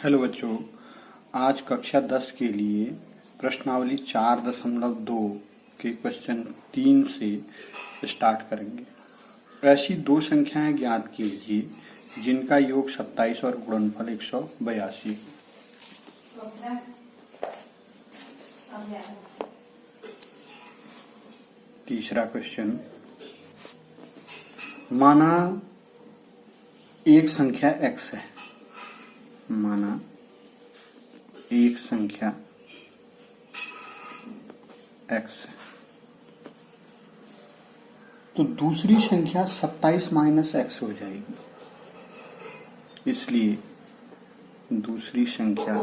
Hello बच्चों, आज कक्षा 10 के लिए प्रश्नावली 4.2 के क्वेश्चन 3 से स्टार्ट करेंगे। ऐसी दो संख्याएं ज्ञात कीजिए जिनका योग 27 और गुणनफल 182। तीसरा क्वेश्चन, माना एक संख्या x है। माना एक संख्या x है तो दूसरी संख्या 27 माइनस x हो जाएगी। इसलिए दूसरी संख्या,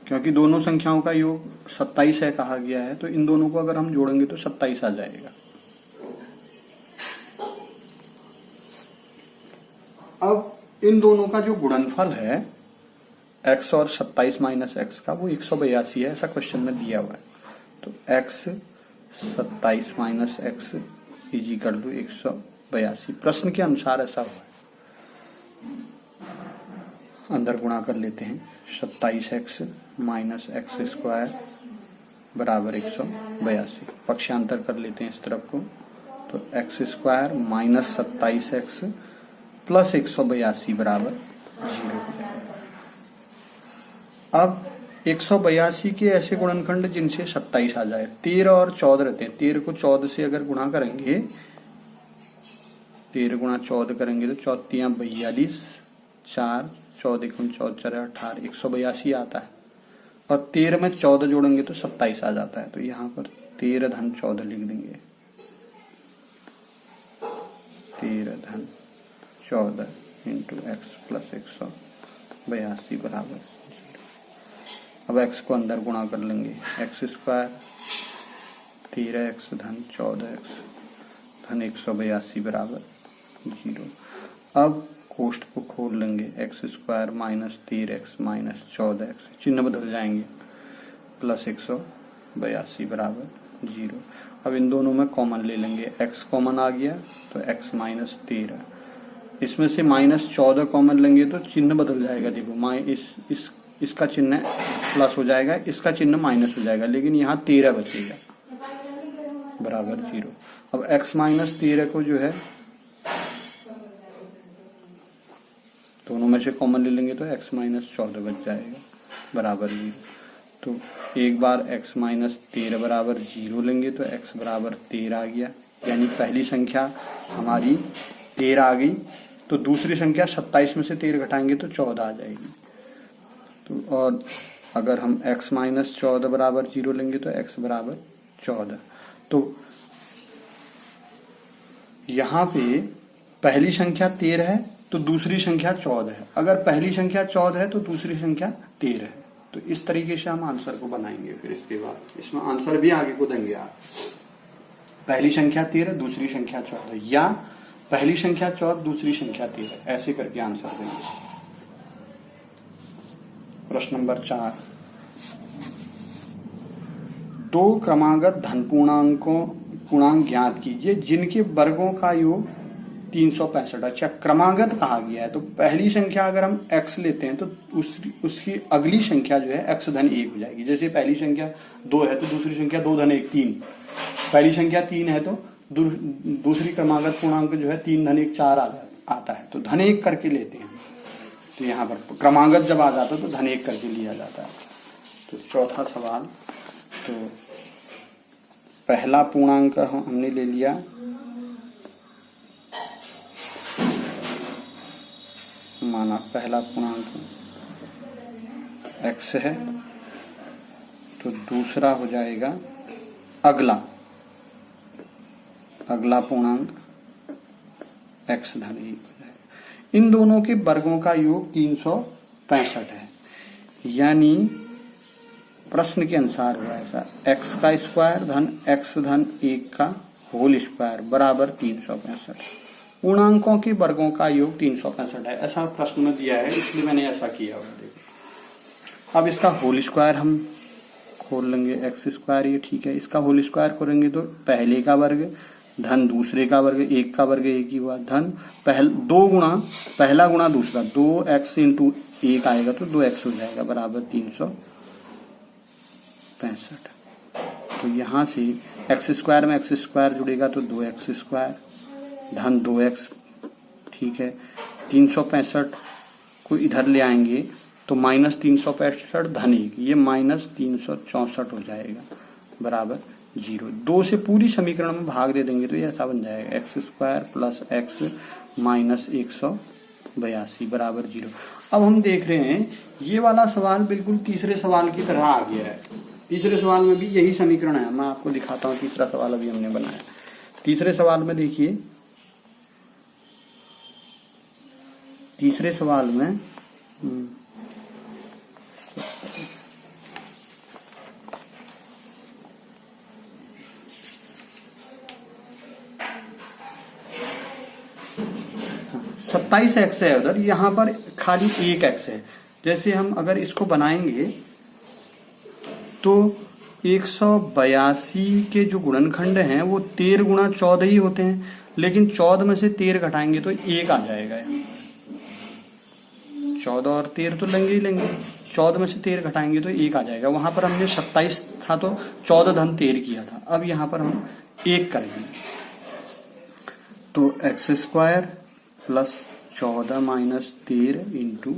क्योंकि दोनों संख्याओं का योग 27 है कहा गया है, तो इन दोनों को अगर हम जोड़ेंगे तो 27 आ जाएगा। अब इन दोनों का जो गुणनफल है x और 27 माइनस x का, वो 182 है, ऐसा क्वेश्चन में दिया हुआ है। तो x 27 minus x is equal to 182। प्रश्न के अनुसार ऐसा हुआ है। अंदर गुणा कर लेते हैं। 27x माइनस एक्स स्क्वायर बराबर 182। पक्षांतर कर लेते हैं इस तरफ को, तो x square minus 27x plus 182 बराबर 0। अब 182 के ऐसे गुणनखंड जिनसे 27 आ जाए। 13 और 14 रहते हैं। 13 को 14 से अगर गुणा करेंगे, 13 गुणा 14 करेंगे तो 14 42, 4 14 14 18, 182 आता है। और 13 में 14 जोड़ेंगे तो 27 आ जाता है। तो यहाँ पर 13 धन 14 लिख देंगे। 13 धन 14 इंटू एक्स प्लस 182 बराबर। अब x को अंदर गुणा कर लेंगे। एक्स स्क्वायर 13x धन 14x धन 182 बराबर 0। अब कोष्ठ को खोल लेंगे। X square minus 13x minus 14x, चिन्ह बदल जाएंगे, प्लस 182 बराबर 0। अब इन दोनों में कॉमन ले लेंगे। x कॉमन आ गया तो x माइनस 13, इसमें से माइनस 14 कॉमन लेंगे तो चिन्ह बदल जाएगा। देखो, इसका चिन्ह प्लस हो जाएगा, इसका चिन्ह माइनस हो जाएगा, लेकिन यहाँ 13 बचेगा बराबर 0। अब x माइनस 13 को जो है दोनों में से कॉमन ले लेंगे तो x माइनस 14 बच जाएगा बराबर 0। तो एक बार x माइनस 13 बराबर 0 लेंगे तो x बराबर 13 आ गया, यानी पहली संख्या हमारी 13 आ गई। तो दूसरी संख्या 27 में से 13 घटाएंगे तो 14 आ जाएगी। तो और अगर हम x माइनस 14 बराबर 0 लेंगे तो x बराबर 14। तो यहाँ पे पहली संख्या 13 है तो दूसरी संख्या 14 है। अगर पहली संख्या 14 है तो दूसरी संख्या 13 है। तो इस तरीके से हम आंसर को बनाएंगे। फिर इसके बाद इसमें आंसर भी आगे को देंगे आप। पहली संख्या 13, दूसरी संख्या 14, या पहली संख्या 14, दूसरी संख्या 13, ऐसे करके आंसर देंगे। प्रश्न नंबर 4, दो क्रमागत धन पूर्णांक ज्ञात कीजिए जिनके वर्गों का योग 365। अच्छा, क्रमागत कहा गया है तो पहली संख्या अगर हम x लेते हैं तो उसकी अगली संख्या जो है x धन 1 हो जाएगी। जैसे पहली संख्या 2 है तो दूसरी संख्या 2 धन 1 3। पहली संख्या 3 है तो दूसरी क्रमागत पूर्णांक जो है 3 धन 1 4 आता है, तो धन 1 करके लेते हैं। तो यहाँ पर क्रमागत जब आ जाता है तो धन 1 करके लिया जाता है। तो चौथा सवाल, तो पहला पूर्णांक हमने ले लिया माना पहला पूर्णांक x है, तो दूसरा हो जाएगा अगला पूर्णांक x धन 1 हो जाएगा। इन दोनों के वर्गों का योग 365 है, यानी प्रश्न के अनुसार हुआ ऐसा, x का स्क्वायर धन x धन 1 का होल स्क्वायर बराबर 365। पूर्णांकों के वर्गों का योग 365 है, ऐसा प्रश्न में दिया है, इसलिए मैंने ऐसा किया हुआ। देखो, अब इसका होल स्क्वायर हम खोल लेंगे। एक्स स्क्वायर ये ठीक है, इसका होल स्क्वायर करेंगे तो पहले का वर्ग धन दूसरे का वर्ग, एक का वर्ग एक ही हुआ, धन दो गुणा पहला गुणा दूसरा, 2x इंटू एक आएगा तो 2x हो जाएगा बराबर 365। तो यहां से एक्स स्क्वायर में एक्स स्क्वायर जुड़ेगा तो 2x² धन 2x, ठीक है। 365 को इधर ले आएंगे तो माइनस 365 धन 1, ये माइनस 364 हो जाएगा बराबर 0। 2 से पूरी समीकरण में भाग दे देंगे तो ये ऐसा बन जाएगा x² प्लस x माइनस 182 बराबर 0। अब हम देख रहे हैं ये वाला सवाल बिल्कुल तीसरे सवाल की तरह आ गया है। तीसरे सवाल में भी यही समीकरण है, मैं आपको दिखाता हूं। तीसरा सवाल अभी हमने बनाया। तीसरे सवाल में देखिए, तीसरे सवाल में सत्ताईस एक्स है उधर, यहां पर खाली एक एक्स है। जैसे हम अगर इसको बनाएंगे तो 182 के जो गुणनखंड हैं वो 13 गुणा 14 ही होते हैं, लेकिन 14 में से 13 घटाएंगे तो 1 आ जाएगा। 14 और 13 तो लेंगे ही लेंगे, 14 में से 13 घटाएंगे तो 1 आ जाएगा। वहां पर हमने 27 था तो 14 धन 13 किया था, अब यहां पर हम 1 करेंगे तो x² plus 14 minus 13 into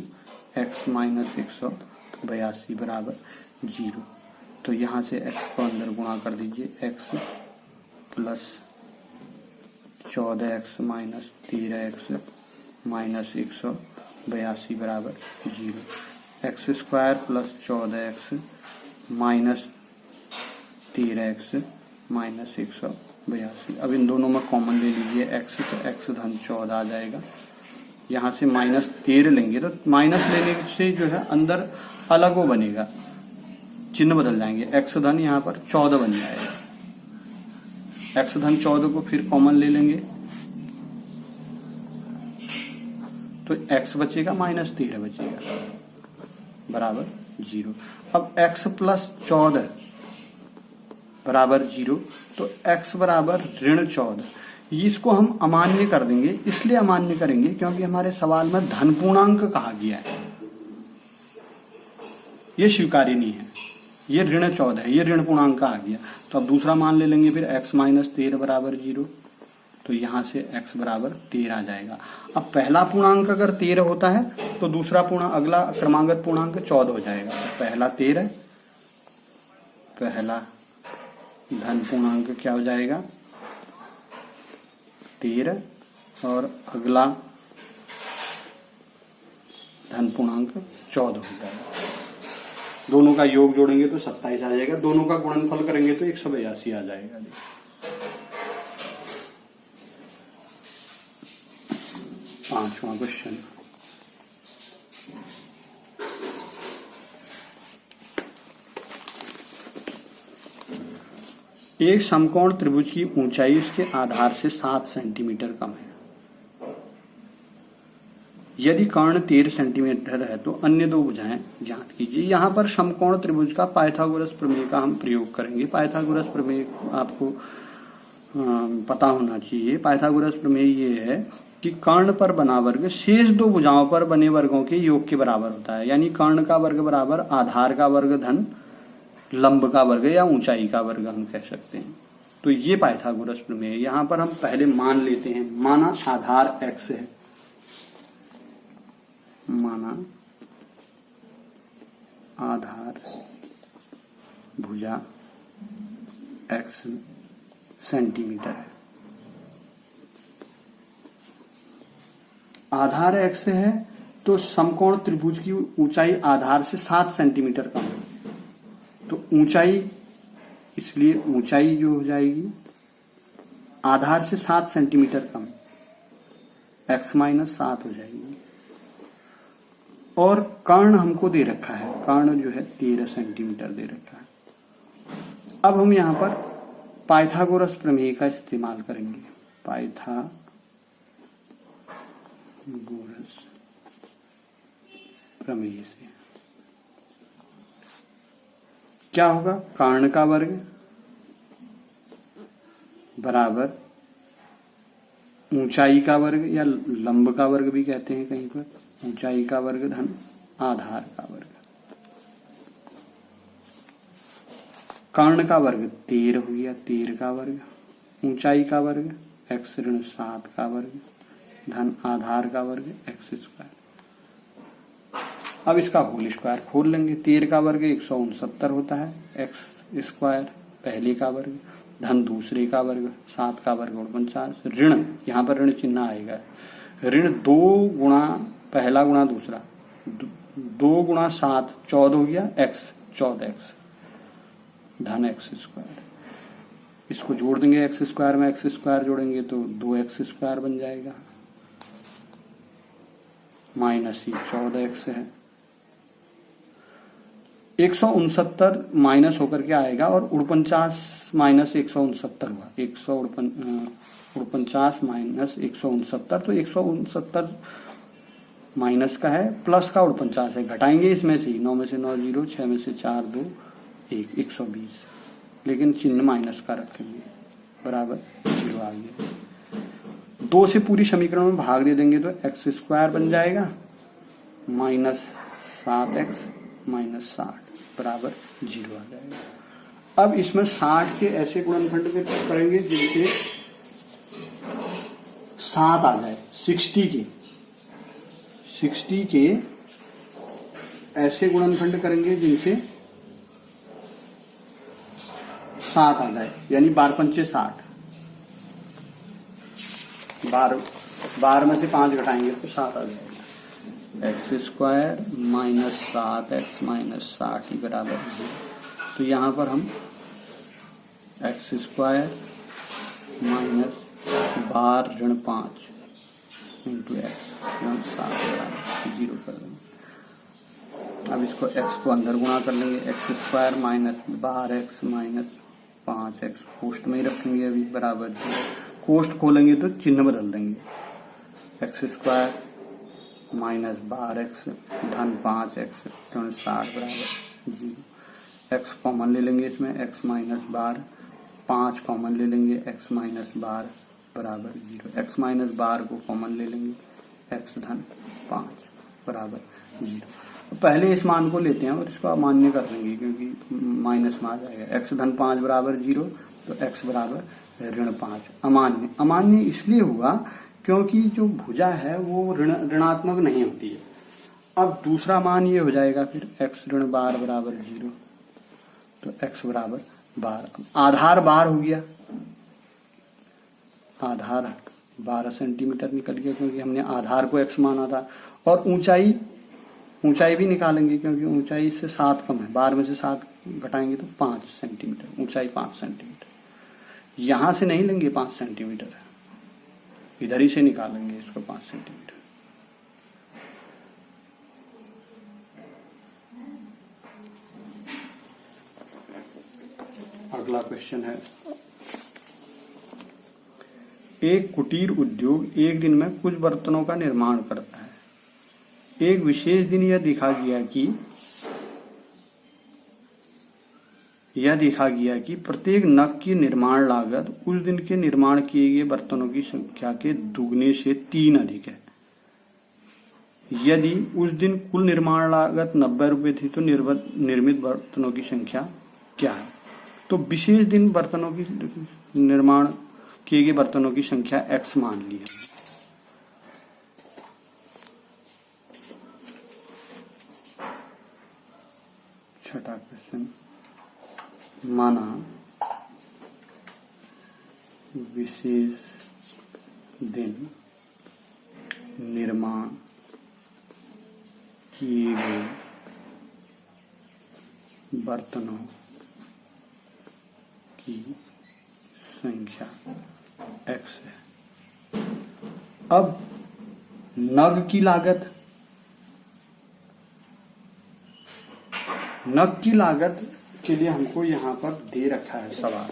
x minus 182 बराबर 0। तो यहां से x को अंदर गुणा कर दीजिए, x plus 14x minus 13x minus 182 बराबर 0। x² plus 14x minus 13x minus 182। अब इन दोनों में कॉमन ले लीजिए x, तो x धन 14 आ जाएगा। यहां से माइनस 13 लेंगे तो माइनस लेने से जो है अंदर अलग वो बनेगा, चिन्ह बदल जाएंगे, x धन यहां पर 14 बन जाएगा। x धन 14 को फिर कॉमन ले लेंगे तो x बचेगा माइनस 13 बचेगा बराबर 0। अब x प्लस 14 बराबर 0, तो x बराबर ऋण 14। इसको हम अमान्य कर देंगे, इसलिए अमान्य करेंगे क्योंकि हमारे सवाल में धन पूर्णांक कहा गया है, ये स्वीकार्य नहीं है। ये ऋण 14 है, ये ऋण पूर्णांक आ गया। तो अब दूसरा मान ले लेंगे फिर x माइनस 13 बराबर 0, तो यहां से x बराबर 13 आ जाएगा। अब पहला पूर्णांक अगर 13 होता है तो दूसरा पूर्णांक, अगला क्रमांगत पूर्णांक 14 हो जाएगा। तो पहला 13, पहला धन पूर्णांक क्या हो जाएगा 13, और अगला धन पूर्णांक 14 हो जाएगा। दोनों का योग जोड़ेंगे तो 27 आ जाएगा, दोनों का गुणनफल करेंगे तो 182 आ जाएगा। पांचवा क्वेश्चन, एक समकोण त्रिभुज की ऊंचाई उसके आधार से 7 सेंटीमीटर कम है। यदि कर्ण 13 सेंटीमीटर है तो अन्य दो भुजाएं ज्ञात कीजिए। यहाँ पर समकोण त्रिभुज का पाइथागोरस प्रमेय का हम प्रयोग करेंगे। पाइथागोरस प्रमेय आपको पता होना चाहिए। पाइथागोरस प्रमेय ये है कि कर्ण पर बना वर्ग शेष दो भुजाओं पर बने वर्गों के योग के बराबर होता है। यानी कर्ण का वर्ग बराबर आधार का वर्ग धन लंब का वर्ग या ऊंचाई का वर्ग हम कह सकते हैं। तो ये पाइथागोरस प्रमेय है। यहाँ पर हम पहले मान लेते हैं, माना आधार x है, माना आधार भुजा x सेंटीमीटर है। आधार x है तो समकोण त्रिभुज की ऊंचाई आधार से 7 सेंटीमीटर कम है। तो ऊंचाई, इसलिए ऊंचाई जो हो जाएगी आधार से 7 सेंटीमीटर कम, x माइनस 7 हो जाएगी। और कर्ण हमको दे रखा है, कर्ण जो है 13 सेंटीमीटर दे रखा है। अब हम यहां पर पाइथागोरस प्रमेय का इस्तेमाल करेंगे। पाइथागोरस प्रमेय से क्या होगा, कर्ण का वर्ग बराबर ऊंचाई का वर्ग या लंब का वर्ग भी कहते हैं कहीं पर, ऊंचाई का वर्ग धन आधार का वर्ग। कर्ण का वर्ग 13 हो गया, 13 का वर्ग। ऊंचाई का वर्ग x ऋण 7 का वर्ग धन आधार का वर्ग x स्क्वायर। अब इसका होल स्क्वायर खोल लेंगे। 13 का वर्ग 169 होता है, x स्क्वायर पहले का वर्ग धन दूसरे का वर्ग 7 का वर्ग 49। ऋण, यहाँ पर ऋण चिन्ह आएगा। ऋण 2 गुणा पहला गुणा दूसरा, 2 गुणा 7 14 हो गया, x 14x धन x स्क्वायर। इसको जोड़ देंगे x स्क्वायर में x स्क्वायर जोड़ेंगे तो 2x स्क्वायर बन जाएगा, माइनस ही 14x है। 169 माइनस होकर के आएगा और 49 माइनस 169 हुआ, 149 माइनस 169 तो 169 माइनस का है, प्लस का 49 है, घटाएंगे इसमें से 9 में से 9 0, 6 में से 4 2 1, 120, लेकिन चिन्ह माइनस का रखेंगे, बराबर 0 आ गया। 2 से पूरी समीकरण में भाग दे देंगे तो x स्क्वायर बन जाएगा माइनस 7x माइनस 60 बराबर 0 आ जाएगा। अब इसमें 60 के ऐसे गुणनखंड करेंगे जिनसे 7 आ जाए, 60 के ऐसे गुणनखंड करेंगे जिनसे 7 आ जाए, यानी 12 पंचे 60, 12 में से 5 घटाएंगे तो 7 आ जाएगा। X square minus 7x minus 60 बराबर 0। तो यहाँ पर हम एक्स स्क्वायर माइनस 12 ऋण 5 इंटू एक्स ऋण 7 बराबर 0 कर देंगे। अब इसको x को अंदर गुणा कर लेंगे, x square minus 12x minus 5x कोष्ट में ही रखेंगे अभी बराबर 0। कोष्ट खोलेंगे तो चिन्ह बदल देंगे, एक्स स्क्वायर माइनस 12x धन 5x ऋण 60 बराबर 0। x कॉमन ले लेंगे इसमें, x माइनस 12, 5 कॉमन ले लेंगे, x माइनस 12 बराबर 0। x माइनस 12 को कॉमन ले लेंगे, x धन 5 बराबर 0। पहले इस मान को लेते हैं और इसको अमान्य कर देंगे क्योंकि माइनस में आ जाएगा। x धन 5 बराबर 0 तो x बराबर ऋण 5। अमान्य इसलिए हुआ क्योंकि जो भुजा है वो ऋणात्मक नहीं होती है। अब दूसरा मान ये हो जाएगा फिर x ऋण 12 बराबर 0 तो x बराबर 12। आधार 12 हो गया, आधार 12 सेंटीमीटर निकल गया क्योंकि हमने आधार को x माना था। और ऊंचाई भी निकालेंगे क्योंकि ऊंचाई से 7 कम है, 12 में से 7 घटाएंगे तो 5 सेंटीमीटर, ऊंचाई 5 सेंटीमीटर। यहां से नहीं लेंगे 5 सेंटीमीटर, इधर ही से निकालेंगे इसको 5 सेंटीमीटर। अगला क्वेश्चन है, एक कुटीर उद्योग एक दिन में कुछ बर्तनों का निर्माण करता है। एक विशेष दिन यह देखा गया कि प्रत्येक नग की निर्माण लागत उस दिन के निर्माण किए गए बर्तनों की संख्या के दुगने से 3 अधिक है। यदि उस दिन कुल निर्माण लागत 90 रुपए थी तो निर्मित बर्तनों की संख्या क्या है? तो विशेष दिन बर्तनों की निर्माण किए गए बर्तनों की संख्या x मान ली है। छठा क्वेश्चन, माना विशेष दिन निर्माण किए गए बर्तनों की संख्या x है। अब नग की लागत के लिए हमको यहाँ पर दे रखा है सवाल।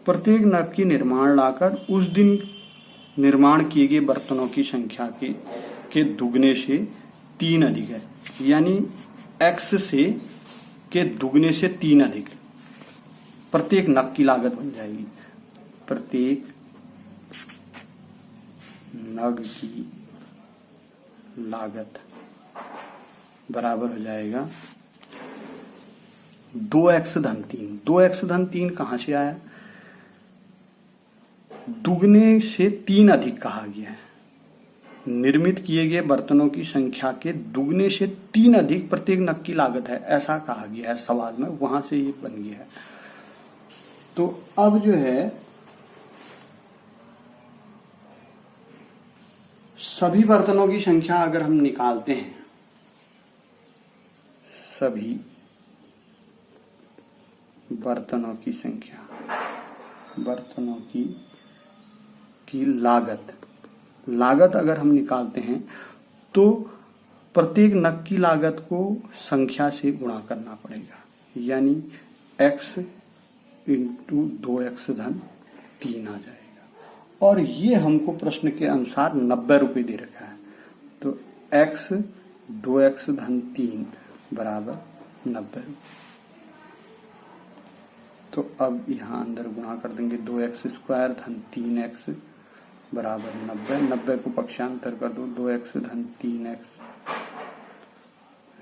प्रत्येक नग की निर्माण लागत उस दिन निर्माण किए गए बर्तनों की संख्या के दुगने से 3 अधिक है, यानी x से के दुगने से 3 अधिक। प्रत्येक नग की लागत बन जाएगी, प्रत्येक नग की लागत बराबर हो जाएगा 2x धन 3। 2x धन 3 कहां से आया? दुगने से 3 अधिक कहा गया है। निर्मित किए गए बर्तनों की संख्या के दुगने से 3 अधिक प्रत्येक नग की लागत है, ऐसा कहा गया है सवाल में, वहां से ये बन गया है। तो अब जो है सभी बर्तनों की संख्या अगर हम निकालते हैं, सभी बर्तनों की संख्या, बर्तनों की लागत अगर हम निकालते हैं तो प्रत्येक नग की लागत को संख्या से गुणा करना पड़ेगा, यानी x इंटू 2x धन 3 आ जाएगा। और ये हमको प्रश्न के अनुसार 90 रुपये दे रखा है, तो x 2x धन 3 बराबर 90 रुपये। तो अब यहाँ अंदर गुणा कर देंगे, 2x स्क्वायर धन 3x बराबर 90। 90 को पक्षांतर कर दो, 2x धन 3x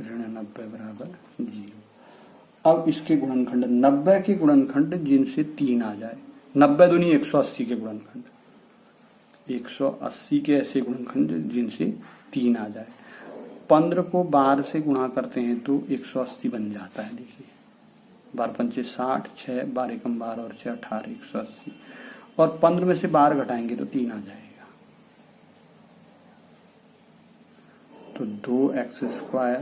ऋण 90 बराबर 0। अब इसके गुणनखंड, 90 के गुणनखंड जिनसे 3 आ जाए, 90 दूनी 180 के गुणनखंड, 180 के ऐसे गुणनखंड जिनसे 3 आ जाए। 15 को 12 से गुणा करते हैं तो 180 बन जाता है। देखिए 12 पंचे 60, 6 12 कम 12 और 6 18, 180। और 15 में से 12 घटाएंगे तो 3 आ जाएगा। तो 2x स्क्वायर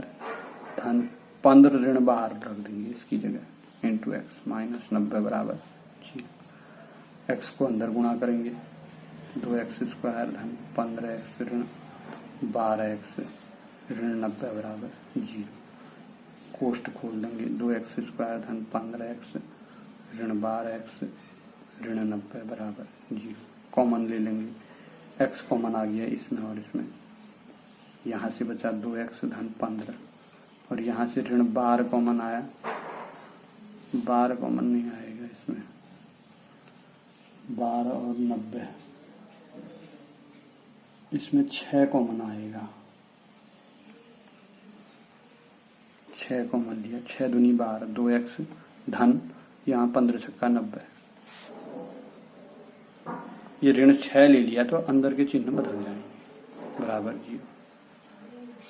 धन 15 ऋण 12 रख देंगे इसकी जगह, इंटू एक्स माइनस 90 बराबर 0। एक्स को अंदर गुणा करेंगे, 2x स्क्वायर धन 15x ऋण 12x ऋण 90 बराबर 0। कोष्ठ खोल देंगे, 2x स्क्वायर धन 15x ऋण 12x ऋण 90 बराबर 0। कॉमन ले लेंगे, x कॉमन आ गया इसमें और इसमें, यहां से बचा 2x धन 15 और यहां से ऋण 12 कॉमन आया, 12 कॉमन नहीं आएगा इसमें, 12 और 90, इसमें 6 कॉमन आएगा, 6 कॉमन लिया, 6 दूनी 12, 2x धन यहाँ 15 छक्का 90, ये ऋण 6 ले लिया तो अंदर के चिन्ह बदल जाएंगे, बराबर 0।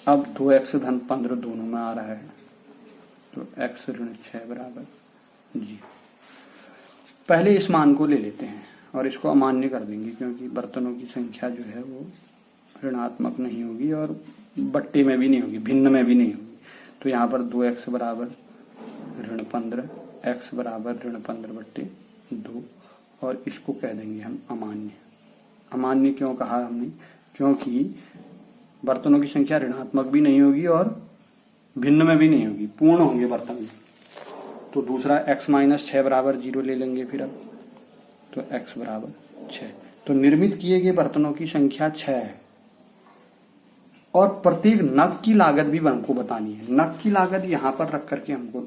अब 2x धन 15 दोनों में आ रहा है, तो x ऋण 6 बराबर 0। पहले इस मान को ले लेते हैं और इसको अमान्य कर देंगे, क्योंकि बर्तनों की संख्या जो है वो ऋणात्मक नहीं होगी और बट्टे में भी नहीं होगी, भिन्न में भी नहीं होगी। तो यहाँ पर 2x बराबर ऋण 15, x बराबर ऋण 15 बट्टे 2, और इसको कह देंगे हम अमान्य। अमान्य क्यों कहा हमने? क्योंकि बर्तनों की संख्या ऋणात्मक भी नहीं होगी और भिन्न में भी नहीं होगी, पूर्ण होंगे बर्तन। तो दूसरा x माइनस 6 बराबर 0 ले लेंगे फिर अब, तो x बराबर 6। तो निर्मित किए गए बर्तनों की संख्या 6 है और प्रत्येक नग की लागत भी हमको बतानी है। नग की लागत यहां पर रख करके हमको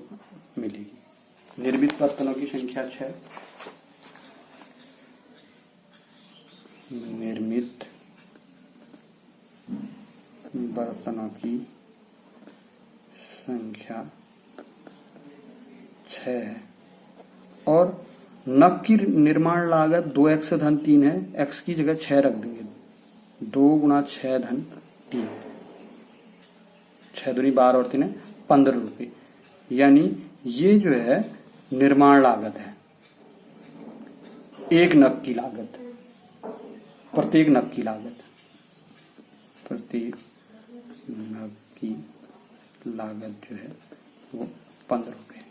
मिलेगी। निर्मित बर्तनों की संख्या 6, निर्मित बर्तनों की संख्या 6 है और नग की निर्माण लागत 2x धन 3 है, x की जगह 6 रख देंगे, 2 गुणा 6 धन 3, 6 दूनी 12 और 3 है 15 रुपये, यानी ये जो है निर्माण लागत है, एक नग की लागत, प्रत्येक नग की लागत, प्रत्येक नग की लागत जो है वो 15 रुपये।